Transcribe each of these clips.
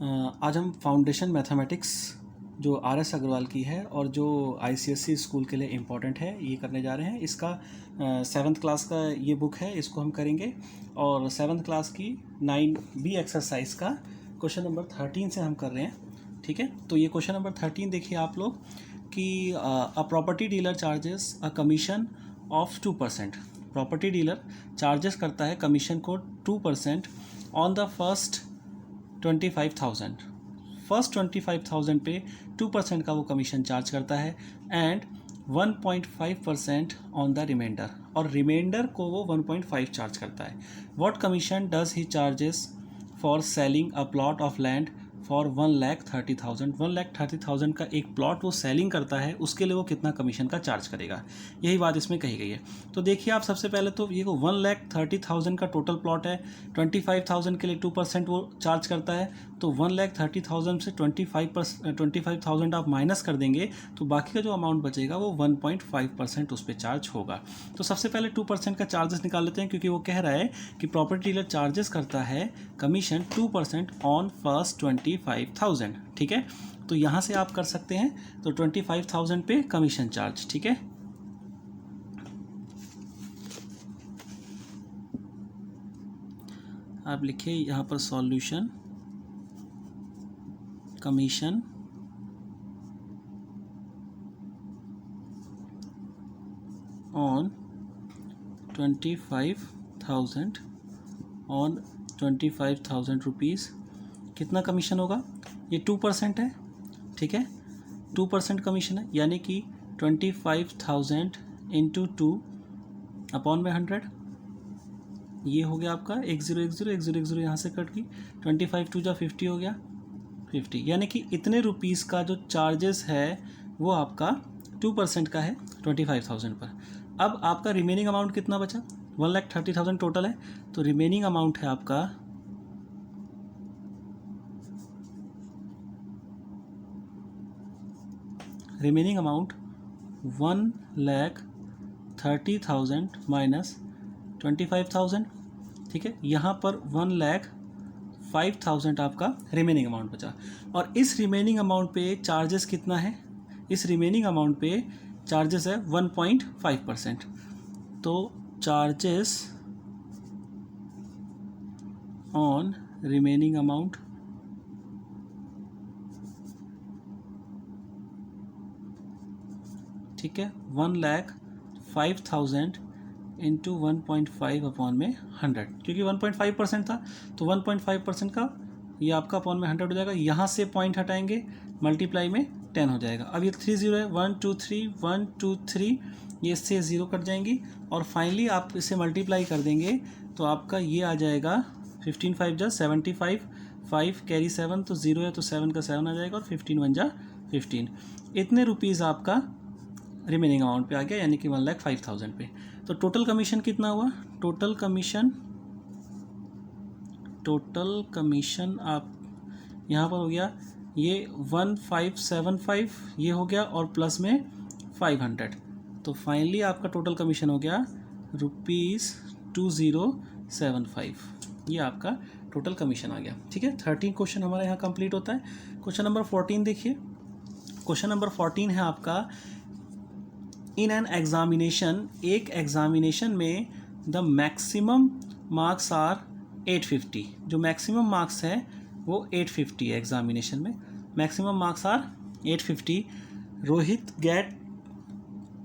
आज हम foundation mathematics जो आर.एस. अग्रवाल की है और जो आईसीएसई स्कूल के लिए इम्पॉर्टेंट है ये करने जा रहे हैं। इसका 7th क्लास का ये बुक है, इसको हम करेंगे और 7th क्लास की 9B एक्सरसाइज का क्वेश्चन नंबर 13 से हम कर रहे हैं। ठीक है, तो ये क्वेश्चन नंबर 13 देखिए आप लोग कि a property dealer charges a commission of 2%। Property dealer charges करता है कमीशन को 2% ऑन द फर्स्ट 25,000। फर्स्ट 25,000 पे 2% का वो कमीशन चार्ज करता है एंड 1.5% ऑन द रिमाइंडर, और रिमाइंडर को वो 1.5 चार्ज करता है। What commission does he charges for selling a plot of land for 1,30,000। 1,30,000 का एक प्लॉट वो सेलिंग करता है, उसके लिए वो कितना कमीशन का चार्ज करेगा, यही बात इसमें कही गई है। तो देखिए आप सबसे पहले तो ये 1,30,000 का टोटल प्लॉट है, 25,000 के लिए 2% वो चार्ज करता है, तो 1,30,000 से 25,000 आप माइनस कर देंगे तो बाकी का जो अमाउंट बचेगा वो 1.5% उस पर चार्ज होगा। तो सबसे पहले 2% का चार्जेस निकाल लेते हैं, क्योंकि वो कह रहा है कि प्रॉपर्टी डीलर चार्जेस करता है कमीशन 2% ऑन फर्स्ट 25,000। ठीक है, तो यहाँ से आप कर सकते हैं, तो 25,000 पे कमीशन चार्ज। ठीक है, आप लिखिए यहाँ पर solution commission on 25,000 on 25,000 rupees कितना कमीशन होगा। ये 2% है। ठीक है, 2% कमीशन है, यानी कि 25,000 इंटू 2 अपॉन में 100। ये हो गया आपका 1010 यहाँ से कट गई, 25 2 जा 50 हो गया 50, यानी कि इतने रुपीज़ का जो चार्जेस है वो आपका 2% का है 25,000 पर। अब आपका रिमेनिंग अमाउंट कितना बचा, 1,30,000 टोटल है, तो रिमेनिंग अमाउंट है आपका रिमेनिंग अमाउंट 1,30,000 माइनस 25,000। ठीक है, यहाँ पर 1,05,000 आपका रिमेनिंग अमाउंट बचा, और इस रिमेनिंग अमाउंट पे चार्जेस कितना है, इस रिमेनिंग अमाउंट पे चार्जेस है 1.5%। तो चार्जेस ऑन रिमेनिंग अमाउंट ठीक है 1,05,000 इंटू 1.5 अपॉन में 100, क्योंकि 1.5% था तो 1.5% का ये आपका अपॉन में 100 हो जाएगा। यहाँ से पॉइंट हटाएंगे, मल्टीप्लाई में 10 हो जाएगा। अब ये 3 0 है, 1 2 3 1 2 3, ये इससे 0 कट जाएंगी, और फाइनली आप इसे मल्टीप्लाई कर देंगे तो आपका ये आ जाएगा 15 5 जा 75, 5 कैरी 7 तो 0 है, तो 7 का 7 आ जाएगा, और 15 1 जा 15। इतने रुपीज़ आपका रिमेनिंग अमाउंट पे आ गया, यानी कि 1,05,000 पे। तो टोटल कमीशन कितना हुआ, टोटल कमीशन आप यहाँ पर हो गया ये 1,575 ये हो गया, और प्लस में 500, तो फाइनली आपका टोटल कमीशन हो गया ₹2075। ये आपका टोटल कमीशन आ गया। ठीक है, 13 क्वेश्चन हमारा यहाँ कंप्लीट होता है। क्वेश्चन नंबर 14 देखिए, क्वेश्चन नंबर 14 है आपका इन एन एग्जामिनेशन, एक एग्जामिनेशन में द मैक्सिमम मार्क्स आर 850। जो मैक्सिमम मार्क्स है वो 850 है, एग्जामिनेशन में maximum marks are 850। Rohit get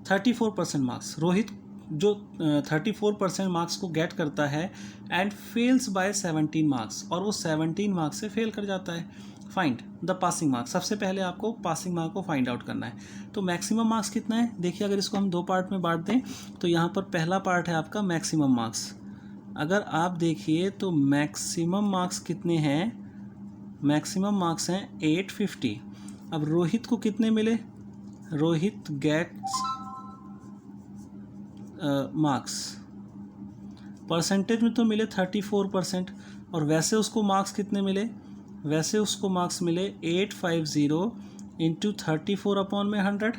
34% marks, Rohit जो 34% मार्क्स को गेट करता है एंड फेल्स बाय 17 मार्क्स, और वो 17 मार्क्स से फेल कर जाता है। फाइंड द पासिंग मार्क्स, सबसे पहले आपको पासिंग मार्क को फाइंड आउट करना है। तो मैक्सिमम मार्क्स कितना है, देखिए अगर इसको हम 2 पार्ट में बांट दें तो यहाँ पर पहला पार्ट है आपका मैक्सिमम मार्क्स। अगर आप देखिए तो मैक्सिमम मार्क्स कितने हैं, मैक्सिमम मार्क्स हैं 850। अब रोहित को कितने मिले, रोहित गेट्स मार्क्स परसेंटेज में तो मिले 34%, और वैसे उसको मार्क्स कितने मिले, वैसे उसको मार्क्स मिले 850 इंटू 34 अपॉन में 100।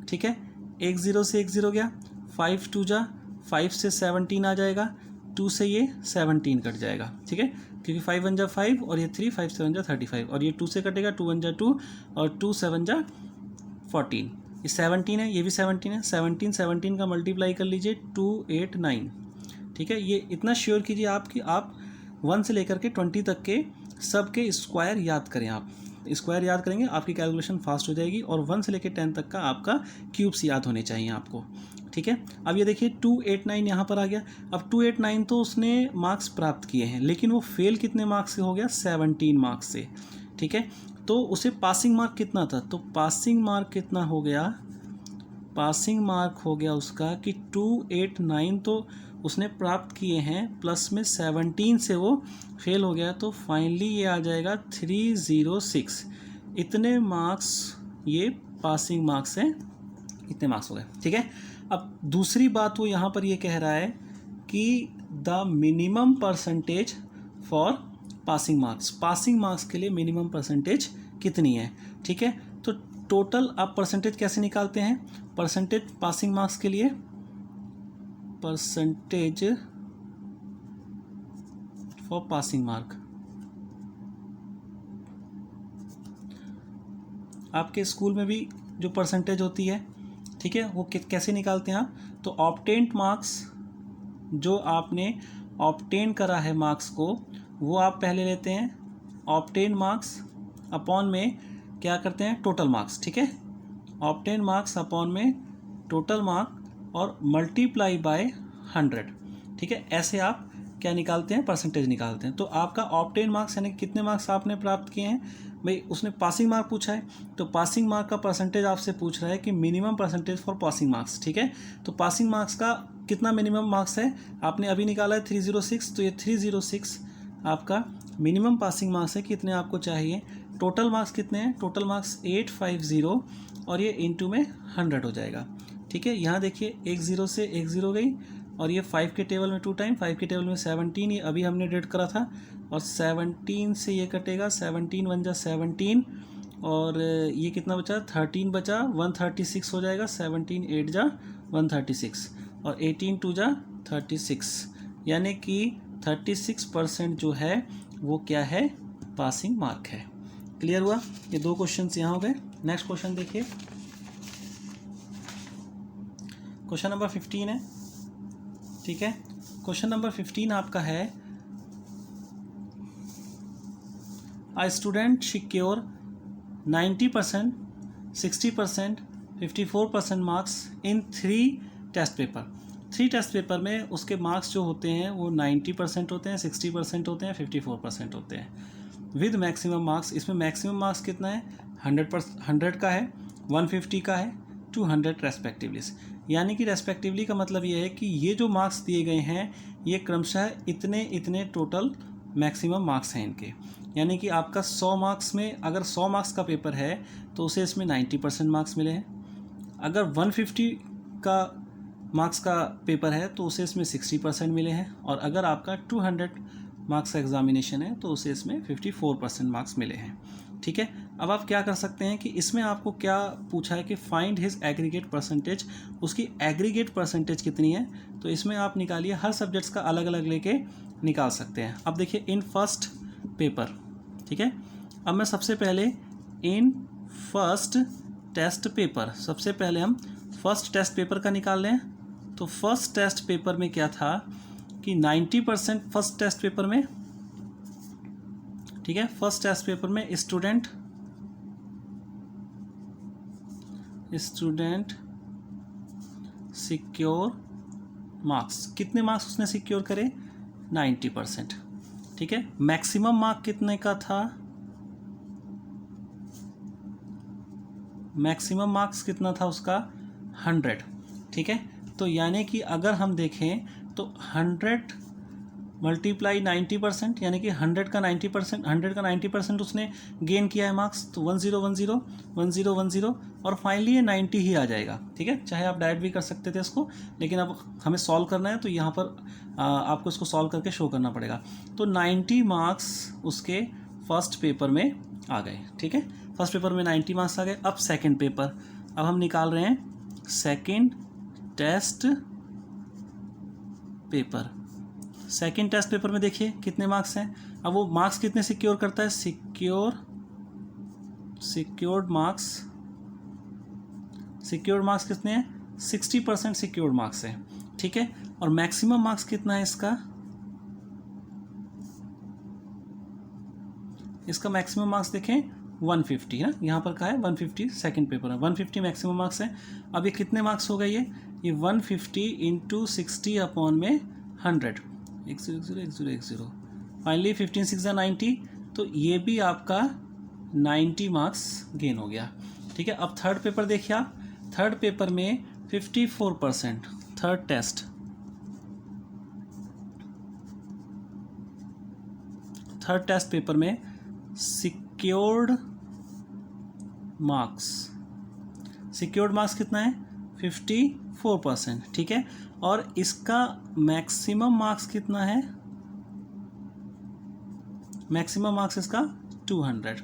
ठीक है, 1 0 से 1 0 गया, 5 2 जा 5 से 17 आ जाएगा, 2 से ये 17 कट जाएगा। ठीक है, क्योंकि 5 1 जा 5 और ये 3, 5 7 जा 35 और ये 2 से कटेगा, 2 1 जा 2 और 2 7 जा 14, ये 17 है, ये भी 17 है, 17 का मल्टीप्लाई कर लीजिए 2 8 9। ठीक है, ये इतना श्योर कीजिए आप कि आप 1 से लेकर के 20 तक के सब के स्क्वायर याद करें। आप स्क्वायर याद करेंगे आपकी कैलकुलेशन फास्ट हो जाएगी, और 1 से लेकर 10 तक का आपका क्यूब्स याद होने चाहिए आपको। ठीक है, अब ये देखिए 289 यहाँ पर आ गया। अब 289 तो उसने मार्क्स प्राप्त किए हैं, लेकिन वो फेल कितने मार्क्स से हो गया, 17 मार्क्स से। ठीक है, तो उसे पासिंग मार्क कितना था, तो पासिंग मार्क कितना हो गया, पासिंग मार्क हो गया उसका कि 289 तो उसने प्राप्त किए हैं, प्लस में 17 से वो फेल हो गया, तो फाइनली ये आ जाएगा 306। इतने मार्क्स ये पासिंग मार्क्स हैं, इतने मार्क्स हो गए। ठीक है, अब दूसरी बात वो यहाँ पर ये कह रहा है कि the minimum percentage for passing marks, passing marks के लिए मिनिमम परसेंटेज कितनी है। ठीक है, तो टोटल आप परसेंटेज कैसे निकालते हैं, परसेंटेज पासिंग मार्क्स के लिए, परसेंटेज फॉर पासिंग मार्क, आपके स्कूल में भी जो परसेंटेज होती है, ठीक है, वो कैसे निकालते हैं आप, तो ऑब्टेन्ड मार्क्स, जो आपने ऑब्टेन करा है मार्क्स को, वो आप पहले लेते हैं, ऑब्टेन मार्क्स अपॉन में क्या करते हैं, टोटल मार्क्स। ठीक है, ऑब्टेन मार्क्स अपॉन में टोटल मार्क और मल्टीप्लाई बाय 100। ठीक है, ऐसे आप क्या निकालते हैं, परसेंटेज निकालते हैं। तो आपका ऑब्टेन मार्क्स यानी कितने मार्क्स आपने प्राप्त किए हैं, भाई उसने पासिंग मार्क पूछा है, तो पासिंग मार्क का परसेंटेज आपसे पूछ रहा है कि minimum percentage for passing marks. ठीक है, तो पासिंग मार्क्स का कितना मिनिमम मार्क्स है, आपने अभी निकाला है 306, तो ये 306 आपका मिनिमम पासिंग मार्क्स है। कितने आपको चाहिए, टोटल मार्क्स कितने हैं, टोटल मार्क्स 850 और ये इंटू में 100 हो जाएगा। ठीक है, यहाँ देखिए 1 0 से 1 0 गई, और ये 5 के टेबल में 2 टाइम, 5 के टेबल में 17, ये अभी हमने डेट करा था, और 17 से ये कटेगा, 17 1 जा 17 और ये कितना बचा, 13 बचा, 136 हो जाएगा, 17 8 जा 136 और 18 2 जा 36, यानी कि 36% जो है वो क्या है, पासिंग मार्क है। क्लियर हुआ, ये 2 क्वेश्चन यहाँ हो गए। नेक्स्ट क्वेश्चन देखिए, क्वेश्चन नंबर 15 है। ठीक है, क्वेश्चन नंबर 15 आपका है, a student secure 90%, 60%, 54% marks in 3 test paper. 3 test paper में उसके मार्क्स जो होते हैं वो 90% होते हैं, 60% होते हैं, 54% होते हैं, विद मैक्सिमम मार्क्स। इसमें मैक्सिमम मार्क्स कितना है, 100 का है, 150 का है, 200 रेस्पेक्टिवली। यानी कि रेस्पेक्टिवली का मतलब ये है कि ये जो मार्क्स दिए गए हैं ये क्रमशः इतने इतने टोटल मैक्सिमम मार्क्स हैं इनके। यानी कि आपका 100 मार्क्स में, अगर 100 मार्क्स का पेपर है तो उसे इसमें 90% मार्क्स मिले हैं। अगर 150 का मार्क्स का पेपर है तो उसे इसमें 60% मिले हैं, और अगर आपका 200 मार्क्स का एग्जामिनेशन है तो उसे इसमें 54% मार्क्स मिले हैं। ठीक है, अब आप क्या कर सकते हैं कि इसमें आपको क्या पूछा है कि फाइंड हिज एग्रीगेट परसेंटेज, उसकी एग्रीगेट परसेंटेज कितनी है, तो इसमें आप निकालिए, हर सब्जेक्ट्स का अलग अलग लेके निकाल सकते हैं। अब देखिए इन फर्स्ट पेपर, ठीक है, अब मैं सबसे पहले इन फर्स्ट टेस्ट पेपर, सबसे पहले हम फर्स्ट टेस्ट पेपर का निकाल लें। तो फर्स्ट टेस्ट पेपर में क्या था कि 90% फर्स्ट टेस्ट पेपर में, ठीक है, फर्स्ट टेस्ट पेपर में स्टूडेंट सिक्योर मार्क्स, कितने मार्क्स उसने सिक्योर करे, 90%। ठीक है, मैक्सिमम मार्क कितने का था, मैक्सिमम मार्क्स कितना था उसका, 100। ठीक है, तो यानी कि अगर हम देखें तो 100 मल्टीप्लाई 90%, यानी कि 100 का 90% उसने गेन किया है मार्क्स, तो 1010 और फाइनली ये 90 ही आ जाएगा। ठीक है, चाहे आप डायरेक्ट भी कर सकते थे इसको, लेकिन अब हमें सॉल्व करना है तो यहाँ पर आपको इसको सॉल्व करके शो करना पड़ेगा। तो 90 मार्क्स उसके फर्स्ट पेपर में आ गए। ठीक है, फर्स्ट पेपर में 90 मार्क्स आ गए। अब सेकेंड पेपर, अब हम निकाल रहे हैं second test paper. Second test paper में देखिए कितने मार्क्स हैं। अब वो मार्क्स कितने सिक्योर करता है, अब वो मार्क्स कितने सिक्योर करता है, सिक्योर्ड मार्क्स कितने हैं, 60% सिक्योर्ड मार्क्स है, ठीक है। और मैक्सिमम मार्क्स कितना है इसका मैक्सिमम मार्क्स देखें 150 है ना, यहाँ पर कहा है 150, सेकंड पेपर है 150 मैक्सिमम मार्क्स है। अब ये कितने मार्क्स हो गए, ये 150 इंटू 60 अपॉन में 100, 101010, फाइनली 15 6 90, तो ये भी आपका 90 मार्क्स गेन हो गया, ठीक है। अब थर्ड पेपर देखिए आप, थर्ड पेपर में 54%, थर्ड टेस्ट पेपर में सिक्योर्ड मार्क्स कितना है, 54%, ठीक है। और इसका मैक्सिमम मार्क्स कितना है, मैक्सिमम मार्क्स इसका 200,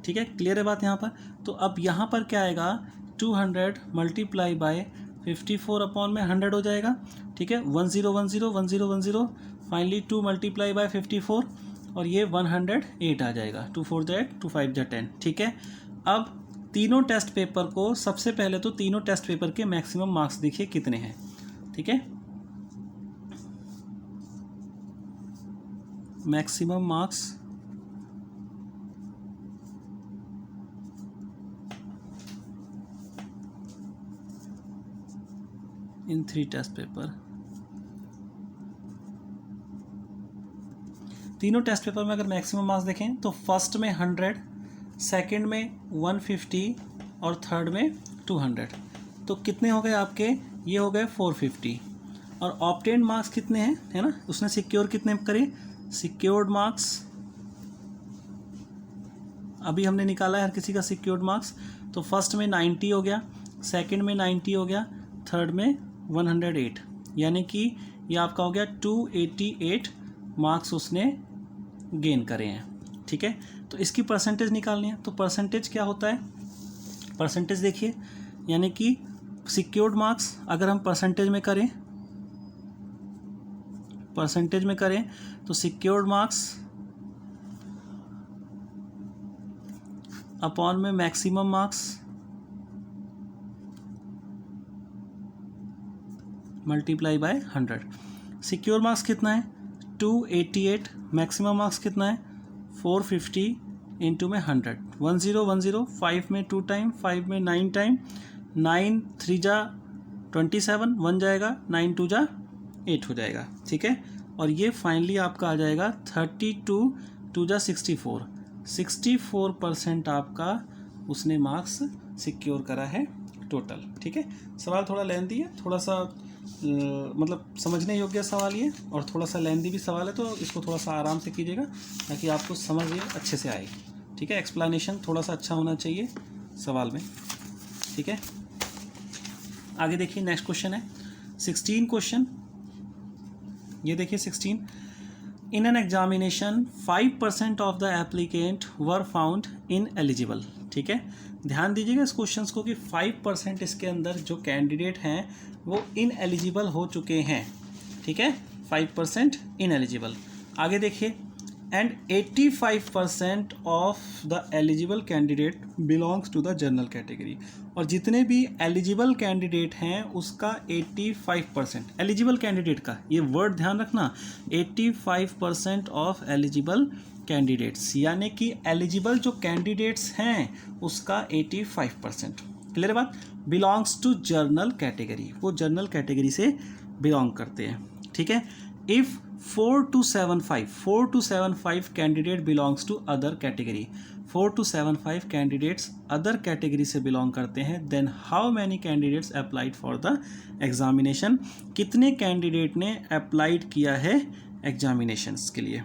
ठीक है। क्लियर है बात यहाँ पर। तो अब यहाँ पर क्या आएगा, 200 मल्टीप्लाई बाय 54 अपॉन में 100 हो जाएगा, ठीक है। 10101010, फाइनली 2 मल्टीप्लाई बाय 54 और ये 108 आ जाएगा, 2 4 8 2 5 10, ठीक है। अब तीनों टेस्ट पेपर को, सबसे पहले तो तीनों टेस्ट पेपर के मैक्सिमम मार्क्स देखिए कितने हैं, ठीक है। Maximum marks in 3 test paper, तीनों टेस्ट पेपर में अगर मैक्सिमम मार्क्स देखें तो फर्स्ट में 100, सेकंड में 150 और थर्ड में 200, तो कितने हो गए आपके, ये हो गए 450। और ऑब्टेन मार्क्स कितने हैं, है ना, उसने सिक्योर कितने करे, सिक्योर्ड मार्क्स अभी हमने निकाला है हर किसी का सिक्योर्ड मार्क्स, तो फर्स्ट में 90 हो गया, सेकंड में 90 हो गया, थर्ड में 108, यानी कि ये आपका हो गया 288 मार्क्स उसने गेन करे हैं, ठीक है। तो इसकी परसेंटेज निकालनी है, तो परसेंटेज क्या होता है, परसेंटेज देखिए, यानी कि सिक्योर्ड मार्क्स अगर हम परसेंटेज में करें तो सिक्योर्ड मार्क्स अपॉन में maximum marks multiply by 100। Secure marks कितना है 288, मैक्सिमम मार्क्स कितना है 450 इंटू में 100, 1010, 5 में 2 टाइम, 5 में 9 टाइम, 9 3 जा 27, 1 जाएगा, 9 2 जा 8 हो जाएगा, ठीक है। और ये फाइनली आपका आ जाएगा 32 2 जा 64% आपका उसने मार्क्स सिक्योर करा है टोटल, ठीक है। सवाल थोड़ा लेंथी है, थोड़ा सा मतलब समझने योग्य सवाल ये, और थोड़ा सा लेंथी भी सवाल है, तो इसको थोड़ा सा आराम से कीजिएगा ताकि आपको समझ ये अच्छे से आए, ठीक है। एक्सप्लेनेशन थोड़ा सा अच्छा होना चाहिए सवाल में, ठीक है। आगे देखिए, नेक्स्ट क्वेश्चन है 16 क्वेश्चन, ये देखिए 16, in an examination 5% of the applicant were found in eligible, ठीक है। ध्यान दीजिएगा इस क्वेश्चन को कि 5% इसके अंदर जो कैंडिडेट हैं वो इन एलिजिबल हो चुके हैं, ठीक है, 5% इन एलिजिबल। आगे देखिए, and 85% of the eligible candidate belongs to the general category, और जितने भी एलिजिबल कैंडिडेट हैं उसका 85%, एलिजिबल कैंडिडेट का ये वर्ड ध्यान रखना, 85% ऑफ एलिजिबल कैंडिडेट्स, यानी कि एलिजिबल जो कैंडिडेट्स हैं उसका 85%, क्लियर है बात। बिलोंग्स टू जर्नल कैटेगरी, वो जर्नल कैटेगरी से बिलोंग करते हैं, ठीक है। If 4 to 75 candidate belongs to other category, 4 to 75 candidates other category से बिलोंग करते हैं, then how many candidates applied for the examination, कितने कैंडिडेट ने अप्लाइड किया है एग्जामिनेशंस के लिए,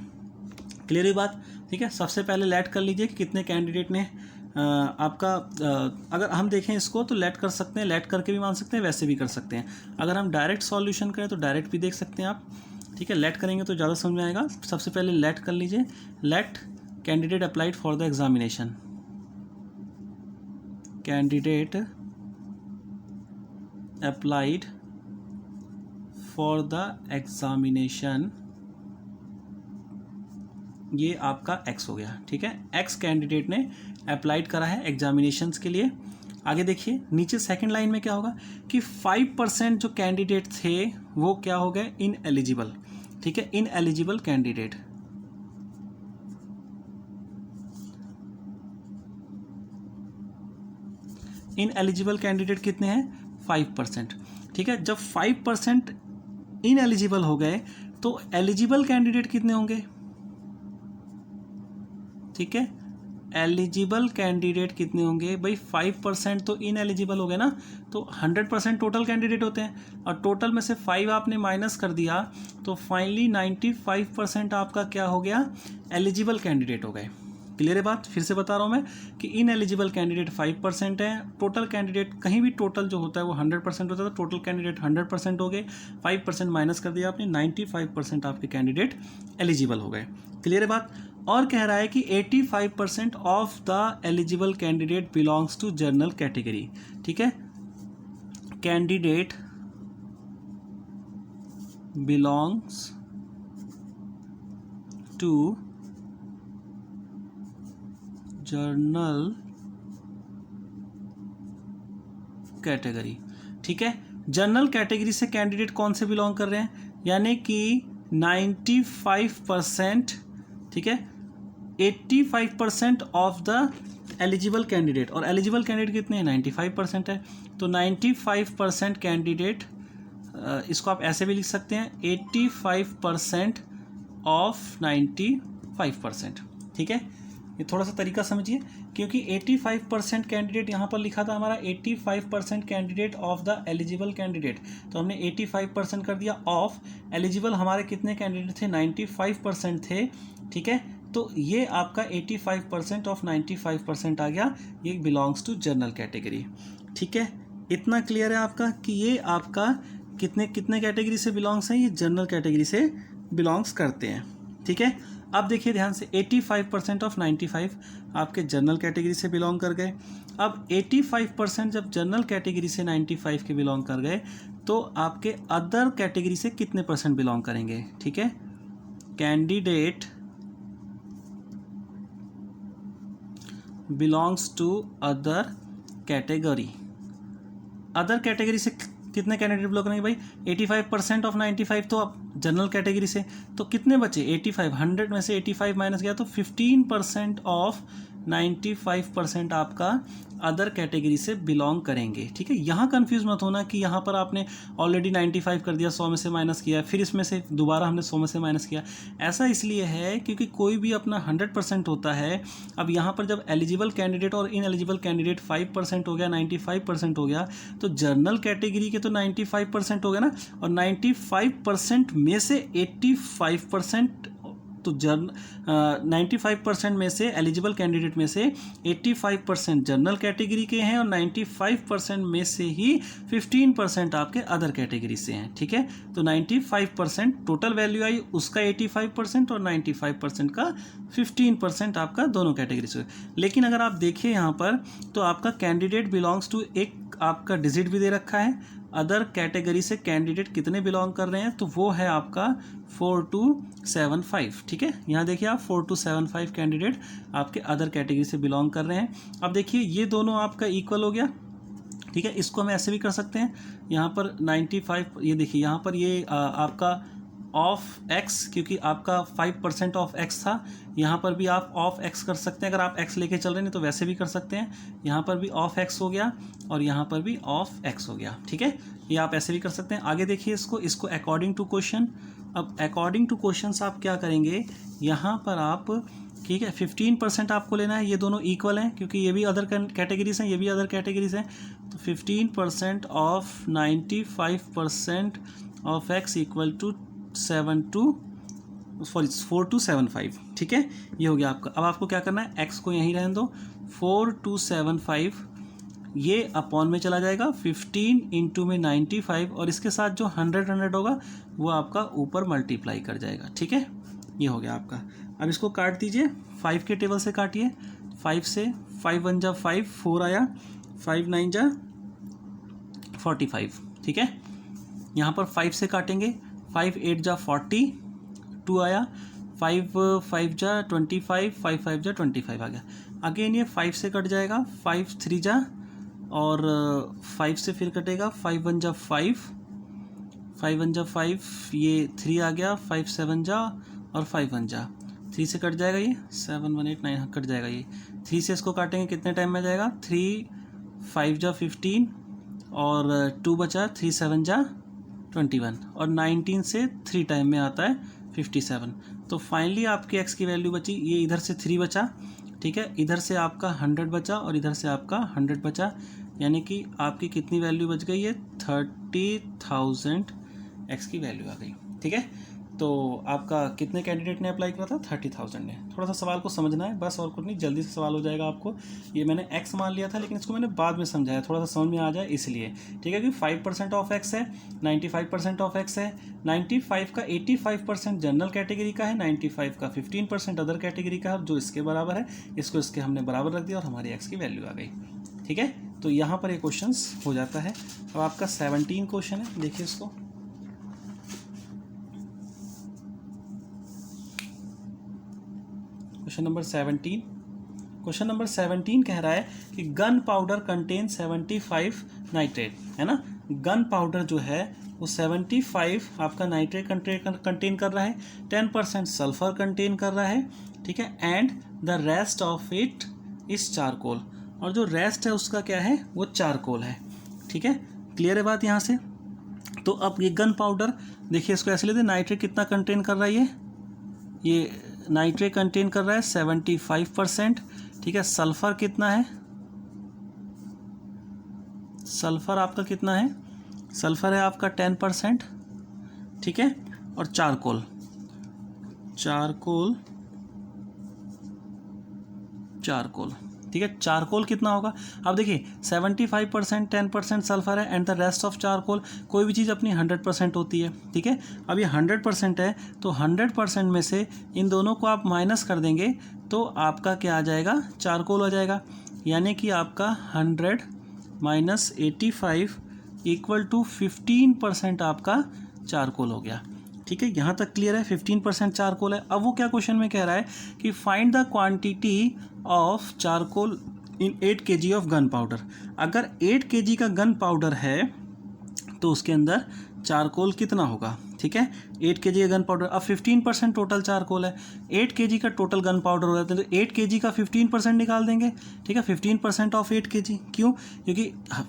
क्लियर है बात, ठीक है। सबसे पहले लेट कर लीजिए कि कितने कैंडिडेट ने आपका अगर हम देखें इसको तो लेट कर सकते हैं, लेट करके भी मान सकते हैं, वैसे भी कर सकते हैं। अगर हम डायरेक्ट सॉल्यूशन करें तो डायरेक्ट भी देख सकते हैं आप, ठीक है। लेट करेंगे तो ज़्यादा समझ में आएगा। सबसे पहले लेट कर लीजिए, let candidate applied for the examination, candidate applied for the examination ये आपका एक्स हो गया, ठीक है। एक्स कैंडिडेट ने अप्लाइड करा है एग्जामिनेशंस के लिए। आगे देखिए नीचे सेकंड लाइन में क्या होगा कि 5% जो कैंडिडेट थे वो क्या हो गए, इन एलिजिबल, ठीक है, in eligible candidate. In eligible candidate कितने हैं, 5%, ठीक है। जब 5% इन एलिजिबल हो गए तो एलिजिबल कैंडिडेट कितने होंगे, ठीक है, एलिजिबल कैंडिडेट कितने होंगे भाई, 5% तो इन एलिजिबल हो गए ना, तो 100% टोटल कैंडिडेट होते हैं, और टोटल में से 5 आपने माइनस कर दिया तो फाइनली 95% आपका क्या हो गया, एलिजिबल कैंडिडेट हो गए। क्लियर है बात, फिर से बता रहा हूँ मैं कि इन एलिजिबल कैंडिडेट 5% है, टोटल कैंडिडेट कहीं भी टोटल जो होता है वो 100% होता है, तो टोटल कैंडिडेट 100% हो गए, 5% माइनस कर दिया आपने, 95% आपके कैंडिडेट एलिजिबल हो गए। क्लियर है बात। और कह रहा है कि 85% of the eligible candidate belongs to general category, ठीक है, candidate belongs to general category, ठीक है। जनरल कैटेगरी से कैंडिडेट कौन से बिलोंग कर रहे हैं, यानी कि 95%, ठीक है, 85% ऑफ द एलिजिबल कैंडिडेट, और एलिजिबल कैंडिडेट कितने हैं, 95% है, तो 95% कैंडिडेट, इसको आप ऐसे भी लिख सकते हैं 85% ऑफ 95%, ठीक है। ये थोड़ा सा तरीका समझिए, क्योंकि 85% कैंडिडेट यहाँ पर लिखा था हमारा, 85% candidate of the eligible candidate, तो हमने 85% कर दिया ऑफ एलिजिबल, हमारे कितने कैंडिडेट थे, 95% थे, ठीक है। तो ये आपका 85% ऑफ 95% आ गया, ये बिलोंग्स टू जनरल कैटेगरी, ठीक है। इतना क्लियर है आपका कि ये आपका कितने कितने कैटेगरी से बिलोंग्स हैं, ये जनरल कैटेगरी से बिलोंग्स करते हैं, ठीक है। अब देखिए ध्यान से, 85% ऑफ 95 आपके जनरल कैटेगरी से बिलोंग कर गए। अब 85% जब जनरल कैटेगरी से 95 के बिलोंग कर गए तो आपके अदर कैटेगरी से कितने परसेंट बिलोंग करेंगे, ठीक है। Candidate belongs to other category, other category से कितने कैंडिडेट बिलोंग करेंगे भाई, 85% ऑफ 95 तो अब जनरल कैटेगरी से, तो कितने बचे 85, 100 में से 85 माइनस गया तो 15% ऑफ 95% आपका अदर कैटेगरी से बिलोंग करेंगे, ठीक है। यहाँ कंफ्यूज मत होना कि यहाँ पर आपने ऑलरेडी 95 कर दिया, 100 में से माइनस किया, फिर इसमें से दोबारा हमने 100 में से माइनस किया, ऐसा इसलिए है क्योंकि कोई भी अपना 100% होता है। अब यहाँ पर जब एलिजिबल कैंडिडेट और इन एलिजिबल कैंडिडेट 5% हो गया, 95% हो गया, तो जनरल कैटेगरी के तो 95% हो गया ना, और 95% में से 85%, तो 95% में से एलिजिबल कैंडिडेट में से 85% जनरल कैटेगरी के हैं, और 95% में से ही 15% आपके अदर कैटेगरी से हैं, ठीक है। तो 95% टोटल वैल्यू आई, उसका 85% और 95% का 15% आपका दोनों कैटेगरी से। लेकिन अगर आप देखिए यहाँ पर तो आपका कैंडिडेट बिलोंग्स टू, एक आपका डिजिट भी दे रखा है, अदर कैटेगरी से कैंडिडेट कितने बिलोंग कर रहे हैं, तो वो है आपका 4275, ठीक है। यहाँ देखिए आप 4275 कैंडिडेट आपके अदर कैटेगरी से बिलोंग कर रहे हैं। अब देखिए ये दोनों आपका इक्वल हो गया, ठीक है। इसको हम ऐसे भी कर सकते हैं, यहाँ पर 95, ये देखिए यहाँ पर ये आपका ऑफ एक्स, क्योंकि आपका 5% ऑफ एक्स था, यहाँ पर भी आप ऑफ एक्स कर सकते हैं, अगर आप एक्स लेके चल रहे हैं तो वैसे भी कर सकते हैं, यहाँ पर भी ऑफ एक्स हो गया और यहाँ पर भी ऑफ एक्स हो गया, ठीक है। ये आप ऐसे भी कर सकते हैं। आगे देखिए इसको अकॉर्डिंग टू क्वेश्चन, अब अकॉर्डिंग टू क्वेश्चन आप क्या करेंगे, यहाँ पर आप, ठीक है, 15% आपको लेना है, ये दोनों इक्वल हैं क्योंकि ये भी अदर कैटेगरीज हैं, ये भी अदर कैटेगरीज हैं, तो 15% of 95% of x equal to 4275, ठीक है। ये हो गया आपका। अब आपको क्या करना है, एक्स को यहीं रहने दो, 4275 ये अपॉन में चला जाएगा, 15 इंटू में 95, और इसके साथ जो 100 होगा वो आपका ऊपर मल्टीप्लाई कर जाएगा, ठीक है। ये हो गया आपका। अब इसको काट दीजिए, 5 के टेबल से काटिए, 5 से 5 1 जा 5, 4 आया, 5 9 जा 45, ठीक है। यहाँ पर 5 से काटेंगे, 5 8 जा 40, 2 आया, 5 5 जा 25, 5 5 जा 25 आ गया। अगेन ये 5 से कट जाएगा, 5 3 जा और 5 से फिर कटेगा, 5 1 जा 5, 5 1 जा 5, ये 3 आ गया, 5 7 जा और 5 1 जा, 3 से कट जाएगा, ये 7 1 8 9 कट जाएगा। ये 3 से इसको काटेंगे कितने टाइम में जाएगा, 3 5 जा 15 और 2 बचा, 3 7 जा 21 और 19 से 3 टाइम में आता है 57। तो फाइनली आपकी x की वैल्यू बची, ये इधर से 3 बचा, ठीक है, इधर से आपका 100 बचा और इधर से आपका 100 बचा, यानी कि आपकी कितनी वैल्यू बच गई है, 30,000 x की वैल्यू आ गई। ठीक है, तो आपका कितने कैंडिडेट ने अप्लाई करा था, 30,000 ने। थोड़ा सा सवाल को समझना है बस, और कुछ नहीं, जल्दी से सवाल हो जाएगा आपको। ये मैंने x मान लिया था लेकिन इसको मैंने बाद में समझाया, थोड़ा सा समझ में आ जाए इसलिए। ठीक है, कि 5% ऑफ x है, 95% ऑफ x है, 95 का 85% जनरल कैटेगरी का है, 95 का 15% अदर कैटेगरी का है, जो इसके बराबर है, इसको इसके हमने बराबर रख दिया और हमारी x की वैल्यू आ गई। ठीक है, तो यहाँ पर ये क्वेश्चन हो जाता है। अब आपका 17 क्वेश्चन है, देखिए इसको। क्वेश्चन नंबर 17 कह रहा है कि गन पाउडर कंटेन 75 नाइट्रेट, है ना। गन पाउडर जो है वो 75 आपका नाइट्रेट कंटेन कर रहा है, 10% सल्फर कंटेन कर रहा है, ठीक है, and the rest of it is charcoal, और जो रेस्ट है उसका क्या है, वो चारकोल है। ठीक है, क्लियर है बात यहाँ से। तो अब ये गन पाउडर देखिए, इसको ऐसे लेते, नाइट्रेट कितना कंटेन कर रहा है, ये नाइट्रेट कंटेन कर रहा है 75%, ठीक है। सल्फर कितना है, सल्फर आपका कितना है, सल्फर है आपका 10%, ठीक है, और चारकोल ठीक है, चारकोल कितना होगा। अब देखिए 75%, 10% सल्फर है and the rest of charcoal, कोई भी चीज़ अपनी 100% होती है, ठीक है। अब ये 100% है तो 100% में से इन दोनों को आप माइनस कर देंगे तो आपका क्या आ जाएगा, चारकोल आ जाएगा, यानी कि आपका 100 माइनस 85 इक्वल टू 15% आपका चारकोल हो गया। ठीक है, यहाँ तक क्लियर है, 15% चारकोल है। अब वो क्या क्वेश्चन में कह रहा है कि find the quantity of charcoal in 8 kg of gun powder. अगर 8 kg का गन पाउडर है तो उसके अंदर चारकोल कितना होगा। ठीक है, 8 kg का गन पाउडर, अब 15% टोटल चारकोल है, 8 kg का टोटल गन पाउडर हो जाता है, तो 8 kg का 15% निकाल देंगे। ठीक है, 15% ऑफ 8 kg, क्यों, क्योंकि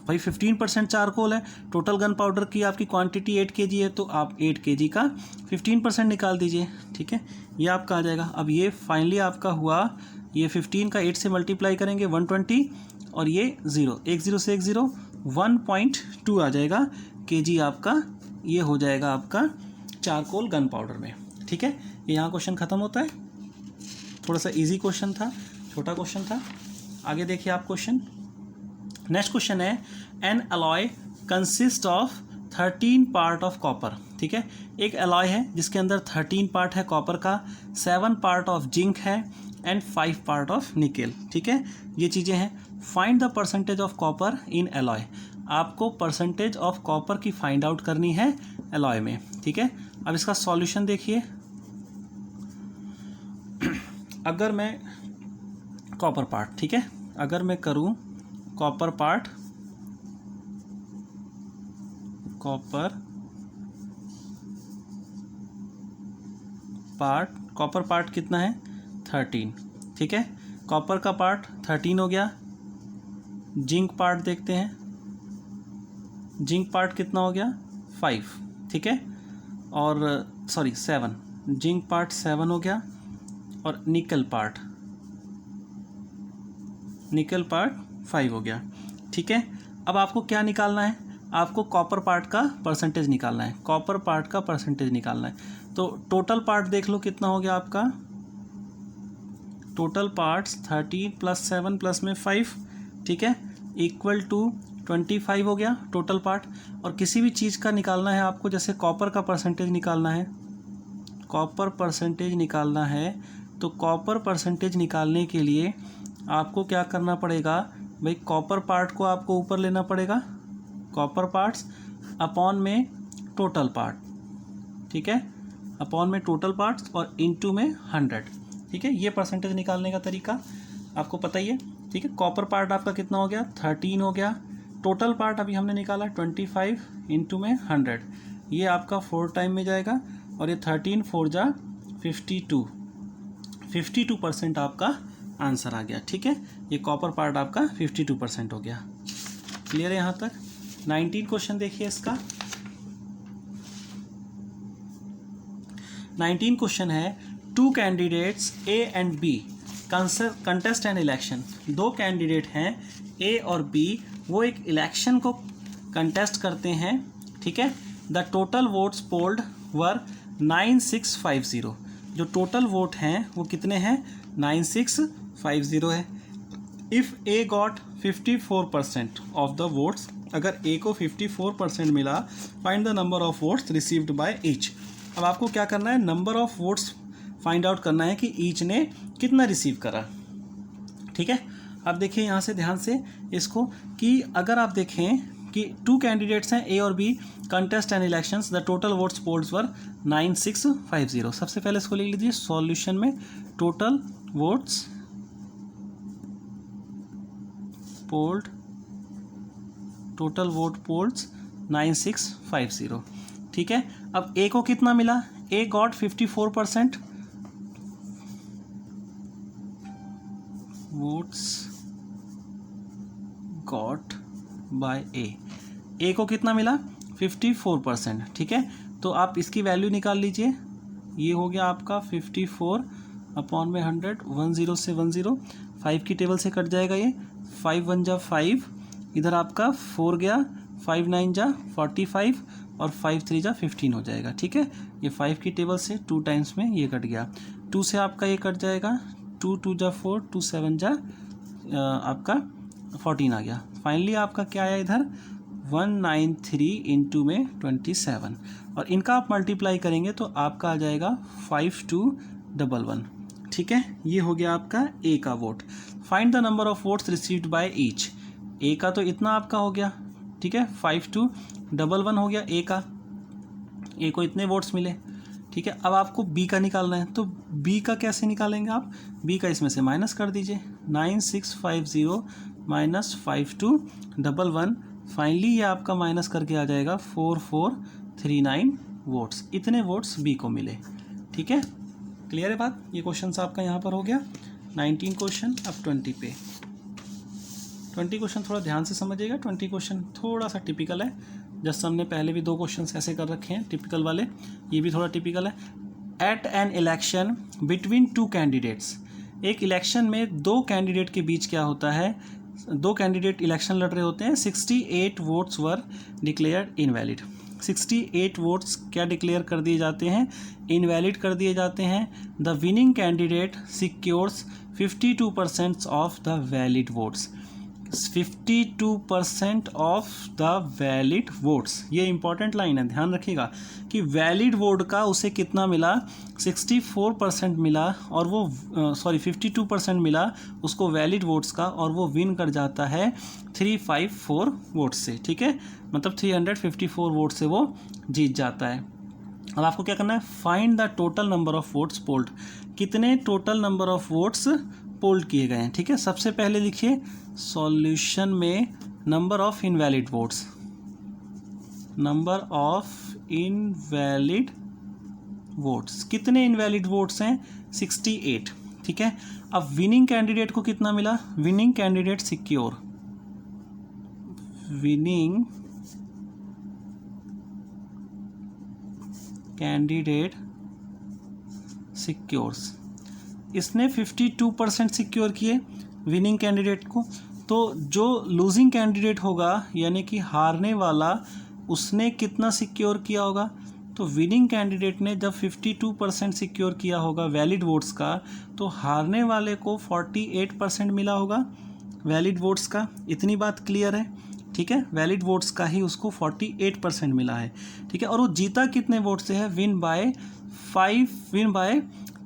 भाई 15% चारकोल है, टोटल गन पाउडर की आपकी क्वांटिटी 8 kg है, तो आप 8 kg का 15% निकाल दीजिए। ठीक है, ये आपका आ जाएगा। अब ये फाइनली आपका हुआ, ये 15 का 8 से मल्टीप्लाई करेंगे 120 और ये 0, 1 0 से 1 0, 1.2 आ जाएगा kg आपका, ये हो जाएगा आपका चारकोल गन पाउडर में। ठीक है, ये यहाँ क्वेश्चन खत्म होता है। थोड़ा सा इजी क्वेश्चन था, छोटा क्वेश्चन था। आगे देखिए आप क्वेश्चन, नेक्स्ट क्वेश्चन है N alloy consist of 13 part of copper. ठीक है, एक अलॉय है जिसके अंदर 13 पार्ट है कॉपर का, 7 पार्ट ऑफ जिंक है एंड 5 पार्ट ऑफ निकेल। ठीक है, ये चीज़ें हैं। Find the percentage of copper in alloy, आपको परसेंटेज ऑफ कॉपर की फाइंड आउट करनी है अलॉय में। ठीक है, अब इसका सॉल्यूशन देखिए। अगर मैं कॉपर पार्ट, ठीक है, अगर मैं करूं कॉपर पार्ट, कॉपर पार्ट कितना है 13। ठीक है, कॉपर का पार्ट 13 हो गया। जिंक पार्ट देखते हैं, जिंक पार्ट कितना हो गया 5। ठीक है, और सॉरी 7, जिंक पार्ट 7 हो गया, और निकल पार्ट 5 हो गया। ठीक है, अब आपको क्या निकालना है, आपको कॉपर पार्ट का परसेंटेज निकालना है, कॉपर पार्ट का परसेंटेज निकालना है। तो टोटल पार्ट देख लो कितना हो गया आपका, टोटल पार्ट्स 13 + 7 + में 5, ठीक है, इक्वल टू 25 हो गया टोटल पार्ट। और किसी भी चीज़ का निकालना है आपको, जैसे कॉपर का परसेंटेज निकालना है, कॉपर परसेंटेज निकालना है, तो कॉपर परसेंटेज निकालने के लिए आपको क्या करना पड़ेगा भाई, कॉपर पार्ट को आपको ऊपर लेना पड़ेगा, कॉपर पार्ट्स अपॉन में टोटल पार्ट। ठीक है, अपॉन में टोटल पार्ट्स और इनटू में 100। ठीक है, ये परसेंटेज निकालने का तरीका आपको पता ही है। ठीक है, कॉपर पार्ट आपका कितना हो गया, 13 हो गया। टोटल पार्ट अभी हमने निकाला 25 इंटू में 100, ये आपका 4 टाइम में जाएगा और ये 13 4 जा 52% आपका आंसर आ गया। ठीक है, ये कॉपर पार्ट आपका 52% हो गया। क्लियर है यहाँ तक। 19 क्वेश्चन देखिए इसका। 19 क्वेश्चन है, 2 candidates A and B contest an election. 2 candidate हैं ए और बी, वो एक इलेक्शन को कंटेस्ट करते हैं। ठीक है, द टोटल वोट्स पोल्ड वर 9650। जो टोटल वोट हैं वो कितने हैं, 9650 है। If A got 54% of the votes, अगर ए को 54% मिला, find the number of votes received by each. अब आपको क्या करना है, number of votes find out करना है कि ईच ने कितना रिसीव करा। ठीक है, अब देखिए यहाँ से ध्यान से इसको, कि अगर आप देखें कि 2 कैंडिडेट्स हैं ए और B, contest and elections, the total votes polls were 9650। सबसे पहले इसको लिख लीजिए सॉल्यूशन में, total votes polled, total vote polls 9650। ठीक है, अब ए को कितना मिला, A got 54% votes got by A को कितना मिला, 54%। ठीक है, तो आप इसकी वैल्यू निकाल लीजिए, ये हो गया आपका 54 अपॉन में 100, 10 से 10, 5 की टेबल से कट जाएगा ये, 5 1 जा 5, इधर आपका 4 गया, 5 9 जा 45 और 5 3 जा 15 हो जाएगा। ठीक है, ये 5 की टेबल से 2 टाइम्स में ये कट गया, 2 से आपका ये कट जाएगा, 2 2 जा 4, 2 7 जा आपका 14 आ गया। फाइनली आपका क्या आया इधर, 193 इंटू में 27, और इनका आप मल्टीप्लाई करेंगे तो आपका आ जाएगा 5211। ठीक है, ये हो गया आपका ए का वोट। Find the number of votes received by each. A का तो इतना आपका हो गया। ठीक है, 5211 हो गया ए का, ए को इतने वोट्स मिले। ठीक है, अब आपको बी का निकालना है, तो बी का कैसे निकालेंगे आप, बी का इसमें से माइनस कर दीजिए, 9650 माइनस 5211, फाइनली ये आपका माइनस करके आ जाएगा 4439 वोट्स। इतने वोट्स बी को मिले। ठीक है, क्लियर है बात। ये क्वेश्चन आपका यहाँ पर हो गया 19 क्वेश्चन। अब 20 पे, 20 क्वेश्चन थोड़ा ध्यान से समझिएगा। 20 क्वेश्चन थोड़ा सा टिपिकल है, जैसे हमने पहले भी 2 क्वेश्चन ऐसे कर रखे हैं टिपिकल वाले, ये भी थोड़ा टिपिकल है। At an election between 2 candidates, एक इलेक्शन में 2 कैंडिडेट के बीच क्या होता है, 2 कैंडिडेट इलेक्शन लड़ रहे होते हैं। 68 वोट्स वर डिक्लेयर्ड इनवैलिड। 68 वोट्स क्या डिक्लेयर कर दिए जाते हैं, इनवैलिड कर दिए जाते हैं। The winning candidate secures 52% of the valid votes. 52% of the valid votes, ये इंपॉर्टेंट लाइन है, ध्यान रखिएगा कि वैलिड वोट का उसे कितना मिला, 64% मिला, और वो 52% मिला उसको वैलिड वोट्स का, और वो विन कर जाता है 354 वोट से। ठीक है, मतलब 354 वोट से वो जीत जाता है। अब आपको क्या करना है, find the total number of votes polled. कितने total number of votes polled किए गए हैं। ठीक है, सबसे पहले लिखिए सॉल्यूशन में number of invalid votes, number of invalid votes, कितने इनवैलिड वोट्स हैं, 68। ठीक है, अब विनिंग कैंडिडेट को कितना मिला, winning candidate secure, winning candidate secures, इसने 52% सिक्योर किए विनिंग कैंडिडेट को। तो जो लूजिंग कैंडिडेट होगा यानी कि हारने वाला, उसने कितना सिक्योर किया होगा, तो विनिंग कैंडिडेट ने जब 52% सिक्योर किया होगा वैलिड वोट्स का, तो हारने वाले को 48% मिला होगा वैलिड वोट्स का। इतनी बात क्लियर है। ठीक है, वैलिड वोट्स का ही उसको 48% मिला है। ठीक है, और वो जीता कितने वोट से है, विन बाय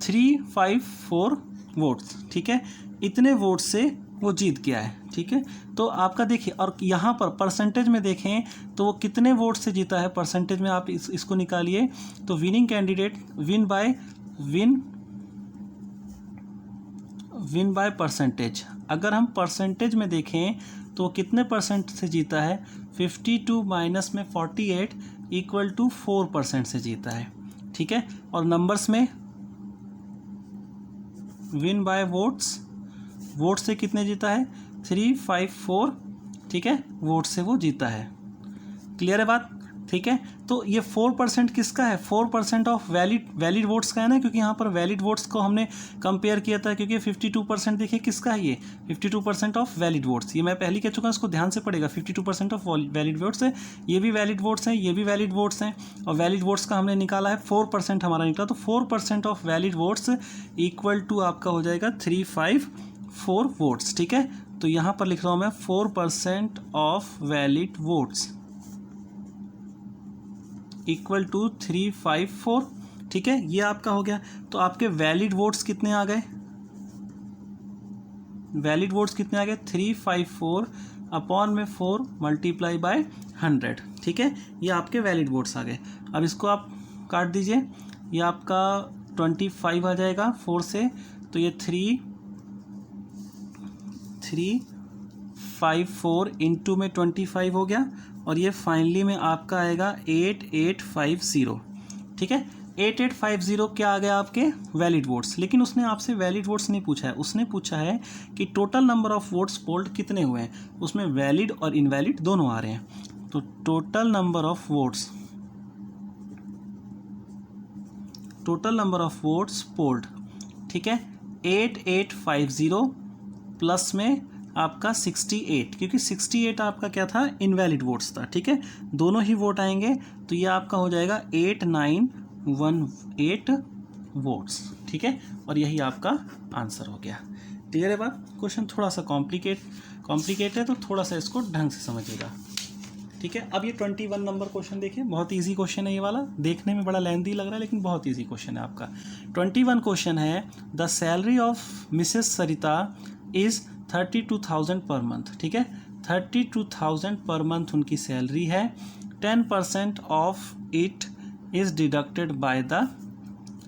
354 वोट्स। ठीक है, इतने वोट से वो जीत गया है। ठीक है, तो आपका देखिए, और यहाँ पर परसेंटेज में देखें तो वो कितने वोट से जीता है, परसेंटेज में आप इसको निकालिए। तो winning candidate win by percentage, अगर हम परसेंटेज में देखें तो कितने परसेंट से जीता है, 52 माइनस में 48 इक्वल टू 4% से जीता है। ठीक है, और नंबर्स में विन बाय वोट से कितने जीता है, 354। ठीक है, वोट से वो जीता है। क्लियर है बात? ठीक है, तो ये 4% किसका है, 4% ऑफ वैलिड वोट्स का है ना, क्योंकि यहाँ पर वैलिड वोट्स को हमने कंपेयर किया था, क्योंकि 52% देखिए किसका है, ये 52% ऑफ वैलिड वोट्स। ये मैं पहले कह चुका हूँ, इसको ध्यान से पड़ेगा। 52% ऑफ वैलिड वोट्स है, ये भी वैलिड वोट्स हैं, ये भी वैलिड वोट्स हैं, और वैलिड वोट्स का हमने निकाला है 4% हमारा निकला, तो 4% of valid votes equal to आपका हो जाएगा 354 वोट्स। ठीक है, तो यहाँ पर लिख रहा हूँ मैं 4% of valid votes equal to 354। ठीक है, ये आपका हो गया। तो आपके वैलिड वोट्स कितने आ गए, 354 अपॉन में 4 मल्टीप्लाई बाय 100। ठीक है, ये आपके वैलिड वोट्स आ गए। अब इसको आप काट दीजिए, ये आपका 25 आ जाएगा 4 से, तो ये 354 इंटू में 25 हो गया, और ये फाइनली में आपका आएगा 8850। ठीक है, 8850 क्या आ गया, आपके वैलिड वोट्स। लेकिन उसने आपसे वैलिड वोट्स नहीं पूछा है, उसने पूछा है कि total number of votes polled कितने हुए हैं, उसमें वैलिड और इनवैलिड दोनों आ रहे हैं। तो total number of votes polled, ठीक है, 8850 प्लस में आपका 68, क्योंकि 68 आपका क्या था, इनवैलिड वोट्स था। ठीक है, दोनों ही वोट आएंगे, तो ये आपका हो जाएगा 8918 वोट्स। ठीक है, और यही आपका आंसर हो गया। क्लियर है बात? क्वेश्चन थोड़ा सा कॉम्प्लिकेट है, तो थोड़ा सा इसको ढंग से समझिएगा। ठीक है, अब ये 21 नंबर क्वेश्चन देखिए, बहुत इजी क्वेश्चन है ये वाला, देखने में बड़ा लेंथी लग रहा है लेकिन बहुत इजी क्वेश्चन है आपका। 21 क्वेश्चन है, the salary of Mrs Sarita is 32,000 per month. ठीक है, 32,000 पर मंथ उनकी सैलरी है, 10% of it is deducted by the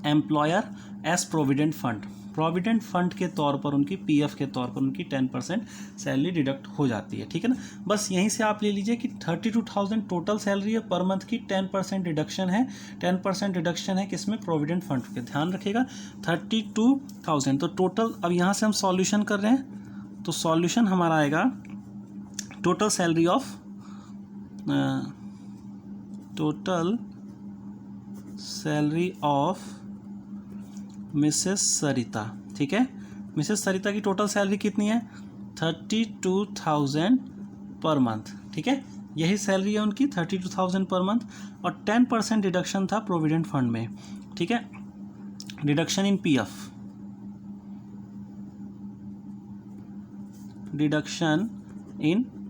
employer as provident fund. Provident fund के तौर पर उनकी, पीएफ के तौर पर उनकी 10% सैलरी डिडक्ट हो जाती है। ठीक है ना, बस यहीं से आप ले लीजिए कि 32,000 टोटल सैलरी है, पर मंथ की 10% डिडक्शन है, 10% डिडक्शन है किसमें, प्रोविडेंट फंड के। ध्यान रखिएगा 32,000, तो टोटल, अब यहाँ से हम सॉल्यूशन कर रहे हैं, तो सॉल्यूशन हमारा आएगा टोटल सैलरी ऑफ मिसेस सरिता। ठीक है, मिसेस सरिता की टोटल सैलरी कितनी है, 32,000 पर मंथ। ठीक है, यही सैलरी है उनकी, 32,000 पर मंथ, और 10% डिडक्शन था प्रोविडेंट फंड में। ठीक है, डिडक्शन इन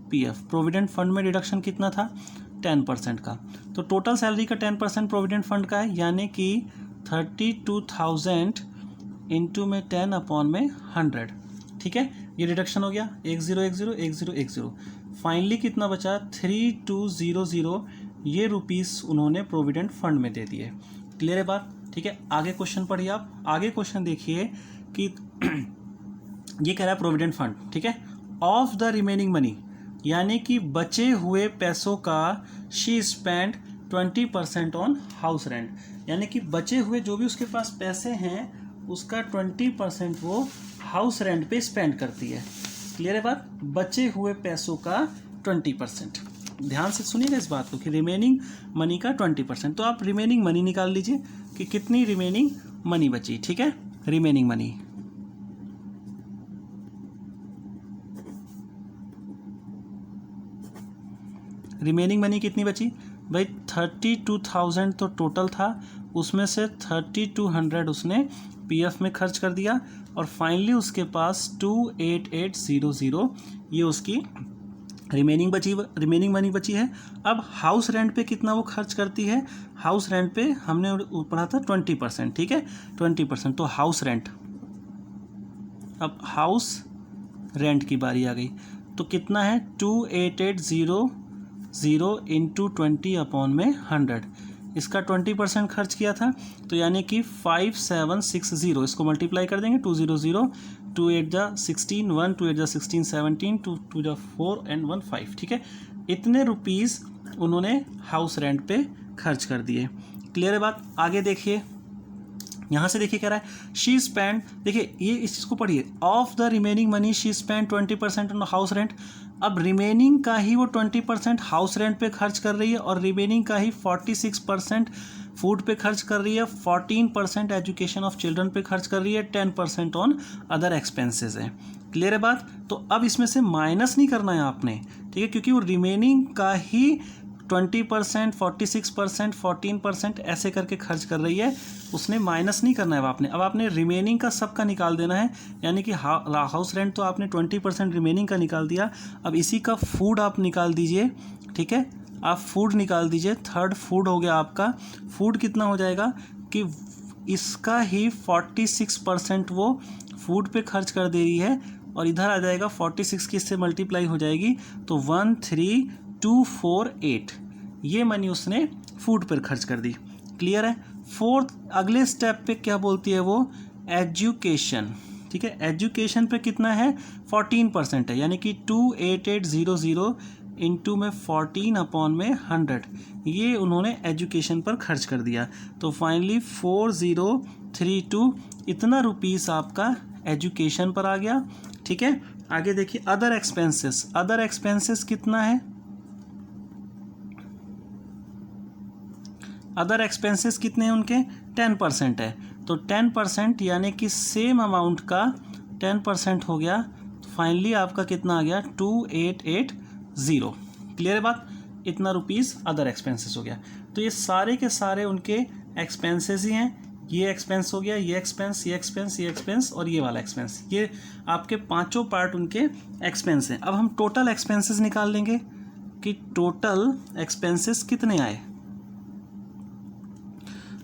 पीएफ, प्रोविडेंट फंड में डिडक्शन कितना था, 10% का। तो टोटल सैलरी का 10% प्रोविडेंट फंड का है, यानी कि 32,000 इंटू में 10 अपॉन में 100। ठीक है, ये डिडक्शन हो गया, 1010 फाइनली कितना बचा, 3200 ये रुपीस उन्होंने प्रोविडेंट फंड में दे दिए। क्लियर है बात? ठीक है, आगे क्वेश्चन पढ़िए आप। आगे क्वेश्चन देखिए कि ये कह रहा है प्रोविडेंट फंड, ठीक है, ऑफ द रिमेनिंग मनी, यानी कि बचे हुए पैसों का she spend 20% on house rent, यानी कि बचे हुए जो भी उसके पास पैसे हैं उसका 20% वो हाउस रेंट पे स्पेंड करती है। क्लियर है बात? बचे हुए पैसों का 20%। ध्यान से सुनिएगा इस बात को कि रिमेनिंग मनी का 20%। तो आप रिमेनिंग मनी निकाल लीजिए कि कितनी रिमेनिंग मनी बची। ठीक है, रिमेनिंग मनी कितनी बची भाई, 32,000 तो टोटल था, उसमें से 3200 उसने पीएफ में खर्च कर दिया, और फाइनली उसके पास 28800 ये उसकी रिमेनिंग मनी बची है। अब हाउस रेंट पे कितना वो खर्च करती है, हाउस रेंट पे हमने पढ़ा था 20%। ठीक है, 20%। तो हाउस रेंट, अब हाउस रेंट की बारी आ गई। तो कितना है 2880 इंटू 20/100। इसका 20% खर्च किया था, तो यानी कि 5760। इसको मल्टीप्लाई कर देंगे 200, 2 8 जा 16, 1 2 8 जा 16 17, 2 2 जा 4 एंड 1 5। ठीक है, इतने रुपीज़ उन्होंने हाउस रेंट पे खर्च कर दिए। क्लियर है बात? आगे देखिए, यहाँ से देखिए कह रहा है शी स्पेंड, देखिए ये इस चीज़ को पढ़िए, of the remaining money she spend 20% on house rent. अब रिमेनिंग का ही वो 20% हाउस रेंट पे खर्च कर रही है और रिमेनिंग का ही 46% फूड पे खर्च कर रही है, 14% एजुकेशन ऑफ चिल्ड्रन पे खर्च कर रही है, 10% ऑन अदर एक्सपेंसेस है। क्लियर है बात? तो अब इसमें से माइनस नहीं करना है आपने, ठीक है, क्योंकि वो रिमेनिंग का ही 20%, 46%, 14% ऐसे करके खर्च कर रही है, उसने माइनस नहीं करना है आपने। अब आपने रिमेनिंग का सबका निकाल देना है, यानी कि हाउस रेंट तो आपने 20% रिमेनिंग का निकाल दिया। अब इसी का फूड आप निकाल दीजिए, ठीक है, आप फूड निकाल दीजिए। थर्ड फूड हो गया आपका। फूड कितना हो जाएगा कि इसका ही 46% वो फूड पे खर्च कर दे रही है, और इधर आ जाएगा 46 की इससे मल्टीप्लाई हो जाएगी, तो 13248 ये मनी उसने फूड पर खर्च कर दी। क्लियर है? फोर्थ अगले स्टेप पे क्या बोलती है वो, एजुकेशन। ठीक है, एजुकेशन पे कितना है 14% है, यानी कि 28800 इंटू में 14/100 ये उन्होंने एजुकेशन पर खर्च कर दिया। तो फाइनली 4032 इतना रुपीस आपका एजुकेशन पर आ गया। ठीक है, आगे देखिए अदर एक्सपेंसेस। अदर एक्सपेंसेस कितना है, अदर एक्सपेंसेस कितने हैं उनके 10% है, तो 10% यानी कि सेम अमाउंट का 10% हो गया। तो फाइनली आपका कितना आ गया 2880। क्लियर है बात? इतना रुपीस अदर एक्सपेंसेस हो गया। तो ये सारे के सारे उनके एक्सपेंसेस ही हैं। ये एक्सपेंस हो गया, ये एक्सपेंस, ये एक्सपेंस, ये एक्सपेंस और ये वाला एक्सपेंस, ये आपके पांचों पार्ट उनके एक्सपेंस हैं। अब हम टोटल एक्सपेंसेस निकाल लेंगे कि टोटल एक्सपेंसेस कितने आए।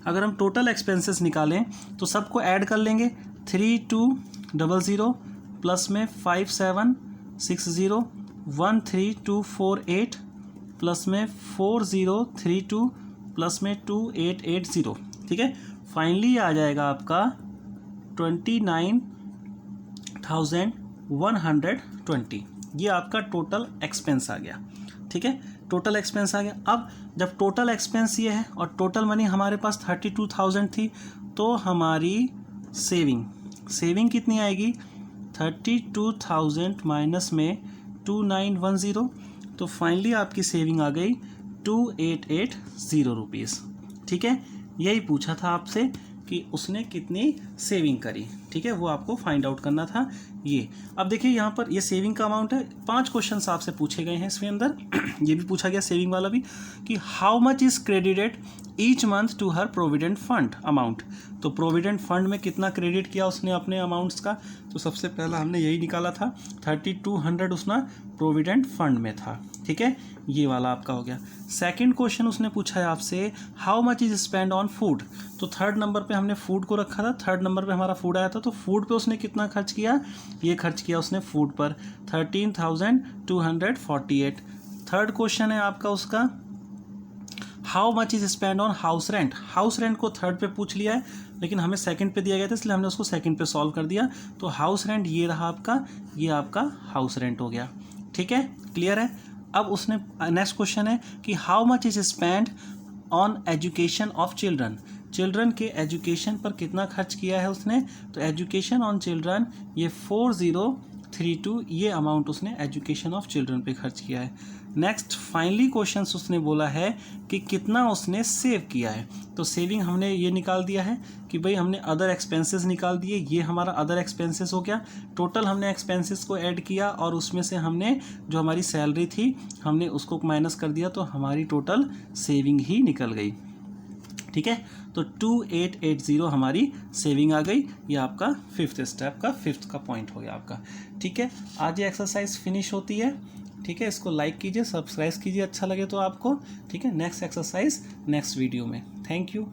अगर हम टोटल एक्सपेंसेस निकालें तो सबको ऐड कर लेंगे, 3200 प्लस में 5760, 13248 प्लस में 4032 प्लस में 2880। ठीक है, फाइनली आ जाएगा आपका 29,120। ये आपका टोटल एक्सपेंस आ गया। ठीक है, टोटल एक्सपेंस आ गया। अब जब टोटल एक्सपेंस ये है और टोटल मनी हमारे पास 32,000 थी, तो हमारी सेविंग कितनी आएगी 32,000 माइनस में 2910, तो फाइनली आपकी सेविंग आ गई 2880 रुपीज़। ठीक है, यही पूछा था आपसे कि उसने कितनी सेविंग करी। ठीक है, वो आपको फाइंड आउट करना था ये। अब देखिए यहाँ पर ये सेविंग का अमाउंट है। 5 क्वेश्चन आपसे पूछे गए हैं इसके अंदर। ये भी पूछा गया सेविंग वाला भी कि how much is credited each month to her provident fund amount. तो प्रोविडेंट फंड में कितना क्रेडिट किया उसने अपने अमाउंट्स का, तो सबसे पहला हमने यही निकाला था 3200 उसना प्रोविडेंट फंड में था। ठीक है, ये वाला आपका हो गया। सेकंड क्वेश्चन उसने पूछा है आपसे how much is spend on food. तो थर्ड नंबर पे हमने फूड को रखा था, थर्ड नंबर पे हमारा फूड आया था, तो फूड पे उसने कितना खर्च किया, ये खर्च किया उसने फूड पर 13,248। थर्ड क्वेश्चन है आपका उसका how much is spend on house rent. House rent को थर्ड पे पूछ लिया है, लेकिन हमें सेकंड पे दिया गया था इसलिए हमने उसको सेकंड पे सॉल्व कर दिया। तो हाउस रेंट ये रहा आपका, ये आपका हाउस रेंट हो गया। ठीक है, क्लियर है। अब उसने नेक्स्ट क्वेश्चन है कि how much is spend on education of children. Children के एजुकेशन पर कितना खर्च किया है उसने, तो एजुकेशन ऑन चिल्ड्रन ये 4032 ये अमाउंट उसने एजुकेशन ऑफ चिल्ड्रन पे खर्च किया है। नेक्स्ट फाइनली क्वेश्चन उसने बोला है कि कितना उसने सेव किया है। तो सेविंग हमने ये निकाल दिया है कि भाई हमने अदर एक्सपेंसेस निकाल दिए, ये हमारा अदर एक्सपेंसेस हो गया। टोटल हमने एक्सपेंसेस को ऐड किया और उसमें से हमने जो हमारी सैलरी थी हमने उसको माइनस कर दिया, तो हमारी टोटल सेविंग ही निकल गई। ठीक है, तो 2880 हमारी सेविंग आ गई। ये आपका फिफ्थ स्टेप का फिफ्थ का पॉइंट हो गया आपका। ठीक है, आज ये एक्सरसाइज फिनिश होती है। ठीक है, इसको लाइक कीजिए, सब्सक्राइब कीजिए अच्छा लगे तो आपको। ठीक है, नेक्स्ट एक्सरसाइज नेक्स्ट वीडियो में। Thank you.